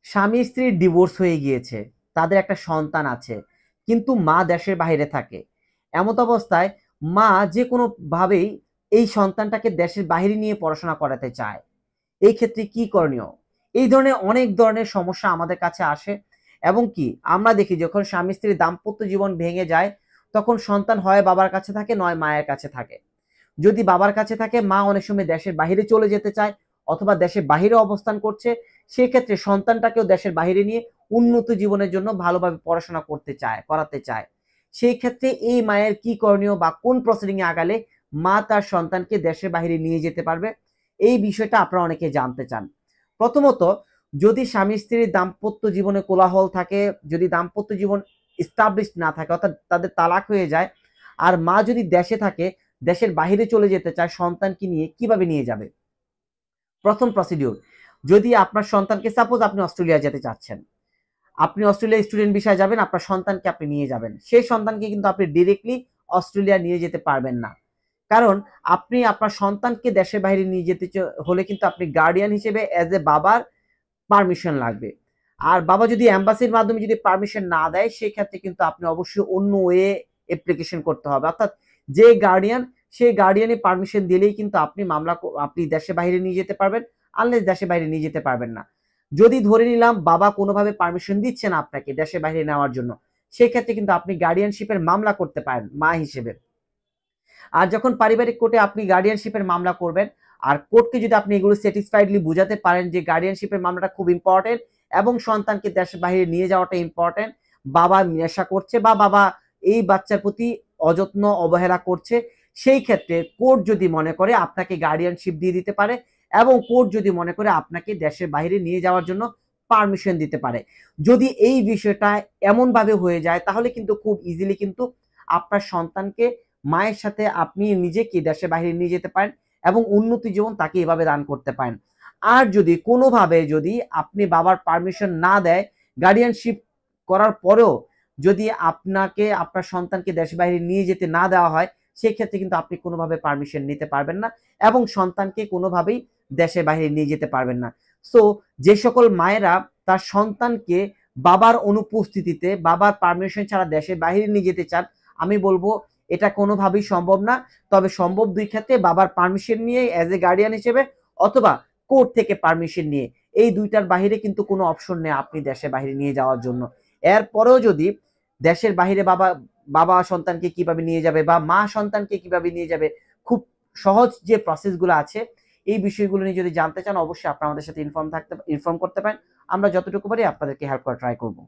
স্বামী স্ত্রীর ডিভোর্স হয়ে গিয়েছে, তাদের একটা সন্তান আছে, কিন্তু মা দেশের বাইরে থাকে। এমত অবস্থায় মা যে কোনো ভাবেই এই সন্তানটাকে দেশের বাইরে নিয়ে পড়াশোনা করাতে চায়। এই ক্ষেত্রে কি করণীয়? এই ধরনের অনেক ধরনের সমস্যা আমাদের কাছে আসে, এবং কি আমরা দেখি যখন স্বামী স্ত্রীর দাম্পত্য জীবন ভেঙে যায়, তখন সন্তান হয় বাবার কাছে থাকে, নয় মায়ের কাছে থাকে। যদি বাবার কাছে থাকে, মা অনেক সময় দেশের বাইরে চলে যেতে চায় অথবা দেশের বাইরে অবস্থান করছে, সেক্ষেত্রে সন্তানটাকেও দেশের বাইরে নিয়ে উন্নত জীবনের জন্য ভালোভাবে পড়াশোনা করাতে চায়। সেই ক্ষেত্রে এই মায়ের কি করণীয় বা কোন প্রসিডিং এ আগালে মা তার সন্তানকে দেশের বাইরে নিয়ে যেতে পারবে, এই বিষয়টা আপনারা অনেকে জানতে চান। প্রথমত, যদি স্বামী স্ত্রীর দাম্পত্য জীবনে কোলাহল থাকে, যদি দাম্পত্য জীবন এস্টাবলিশ না থাকে, অর্থাৎ তাদের তালাক হয়ে যায়, আর মা যদি দেশে থাকে, দেশের বাইরে চলে যেতে চায়, সন্তানকে নিয়ে কিভাবে নিয়ে যাবে? প্রথম প্রসিডিউর, যদি আপনার সন্তানকে, সাপোজ আপনি অস্ট্রেলিয়া যেতে চাচ্ছেন, আপনি অস্ট্রেলিয়া স্টুডেন্ট ভিসায় যাবেন, আপনার সন্তানকে আপনি নিয়ে যাবেন, সেই সন্তানকে কিন্তু আপনি ডিরেক্টলি অস্ট্রেলিয়া নিয়ে যেতে পারবেন না। কারণ আপনি আপনার সন্তানকে দেশের বাইরে নিয়ে যেতে হলে কিন্তু আপনি গার্ডিয়ান হিসেবে এজ এ বাবার পারমিশন লাগবে। আর বাবা যদি এম্বাসির মাধ্যমে যদি পারমিশন না দেয়, সেক্ষেত্রে কিন্তু আপনি অবশ্যই অন্য ওয়ে অ্যাপ্লিকেশন করতে হবে। অর্থাৎ যে গার্ডিয়ান, সেই গার্ডিয়ানই পারমিশন দিলেই কিন্তু আপনি দেশের বাইরে নিয়ে যেতে পারবেন, আনলেস দেশের বাইরে নিয়ে যেতে পারবেন না। যদি ধরে নিলাম বাবা কোনোভাবে পারমিশন দিচ্ছে না আপনাকে দেশের বাইরে নেওয়ার জন্য, সেক্ষেত্রে কিন্তু আপনি গার্ডিয়ানশিপের মামলা করতে পারেন মা হিসেবে। আর যখন পারিবারিক কোর্টে আপনি গার্ডিয়ানশিপের মামলা করবেন, আর কোর্টকে যদি আপনি এগুলো স্যাটিসফাইডলি বুঝাতে পারেন যে গার্ডিয়ানশিপের মামলাটা খুব ইম্পর্টেন্ট এবং সন্তানকে দেশের বাইরে নিয়ে যাওয়াটা ইম্পর্টেন্ট, বাবা নেশা করছে বা বাবা এই বাচ্চার প্রতি অযত্ন অবহেলা করছে, সেই ক্ষেত্রে কোর্ট যদি মনে করে আপনাকে গার্ডিয়ানশিপ দিয়ে দিতে পারে, এবং কোর্ট যদি মনে করে আপনাকে দেশের বাইরে নিয়ে যাওয়ার জন্য পারমিশন দিতে পারে। যদি এই বিষয়টা এমন ভাবে হয়ে যায়, তাহলে কিন্তু খুব ইজিলি কিন্তু আপনার সন্তানকে মায়ের সাথে আপনি নিজেকে দেশের বাইরে নিয়ে যেতে পারেন এবং উন্নতি জীবন তাকে এভাবে দান করতে পারেন। আর যদি কোনোভাবে যদি আপনি বাবার পারমিশন না দেয়, গার্ডিয়ানশিপ করার পরেও যদি আপনাকে আপনার সন্তানকে দেশের বাইরে নিয়ে যেতে না দেওয়া হয়, সেক্ষেত্রে কিন্তু আপনি কোনোভাবে পারমিশন নিতে পারবেন না এবং সন্তানকে কোনোভাবেই দেশের বাইরে নিয়ে যেতে পারবেন না। সো যে সকল মায়েরা তার সন্তানকে বাবার অনুপস্থিতিতে, বাবার পারমিশন ছাড়া দেশের বাইরে নিয়ে যেতে চান, আমি বলবো এটা কোনোভাবেই সম্ভব না। তবে সম্ভব দুই ক্ষেত্রে, বাবার পারমিশন নিয়ে এজ এ গার্ডিয়ান হিসেবে, অথবা কোর্ট থেকে পারমিশন নিয়ে। এই দুইটার বাহিরে কিন্তু কোনো অপশন নেই আপনি দেশের বাহিরে নিয়ে যাওয়ার জন্য। এরপরেও যদি দেশের বাহিরে বাবা বাবা সন্তানকে কিভাবে নিয়ে যাবে বা মা সন্তানকে কিভাবে নিয়ে যাবে, খুব সহজ যে প্রসেসগুলো আছে, এই বিষয়গুলো নিয়ে যদি জানতে চান, অবশ্যই আপনারা আমাদের সাথে ইনফর্ম করতে পারেন। আমরা যতটুকু পারি আপনাদেরকে হেল্প করার ট্রাই করব।